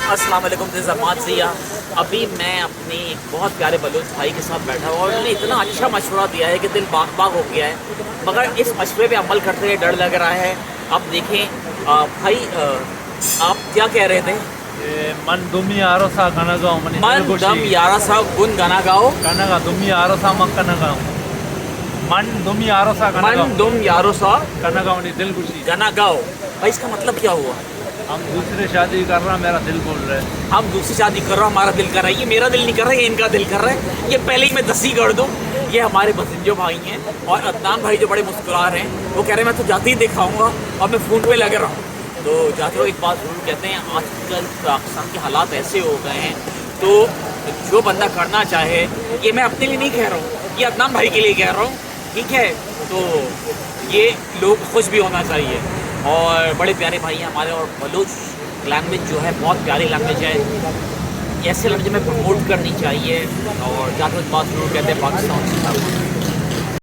अस्सलाम वालेकुम, दिस अहमद सिया। अभी मैं अपने एक बहुत प्यारे बलूच भाई के साथ बैठा हुआ और उन्होंने इतना अच्छा मशवरा दिया है कि दिल बाग बाग हो गया है। मगर इस मशवरे पे अमल करते हुए डर लग रहा है। अब देखें भाई, आप क्या कह रहे थे? मन दुमी आरोसा कनगाव मनी मन दम यारा साहब गुन गाना गाओ। कनगा दुमी आरोसा मक कनगाव मन दुमी आरोसा मन कनगाव दुम यारो सा कनगाव नी दिल खुशी। गाना गाओ। भाई इसका मतलब क्या हुआ? हम दूसरे शादी कर रहा, मेरा दिल बोल रहा है। हम दूसरी शादी कर रहा हूँ, हमारा दिल कर रहा है। ये मेरा दिल नहीं कर रहा है, ये इनका दिल कर रहा है। ये पहले ही मैं दसी कर दूँ। ये हमारे बसिंजो भाई हैं और अदनान भाई जो बड़े मुस्कुरा रहे हैं, वो कह रहे हैं मैं तो जाते ही दिखाऊंगा और मैं फ़ोन पे लग रहा हूँ। तो जाते हो एक बात ज़रूर कहते हैं, आजकल पाकिस्तान के हालात ऐसे हो गए हैं, तो जो बंदा करना चाहे, ये मैं अपने लिए नहीं कह रहा हूँ, ये अदनान भाई के लिए कह रहा हूँ, ठीक है? तो ये लोग खुश भी होना चाहिए और बड़े प्यारे भाई हैं हमारे। और बलूच लैंग्वेज जो है बहुत प्यारी लैंग्वेज है, ऐसे लैंग्वेज में प्रमोट करनी चाहिए। और जाते बात जरूर कहते हैं पाकिस्तान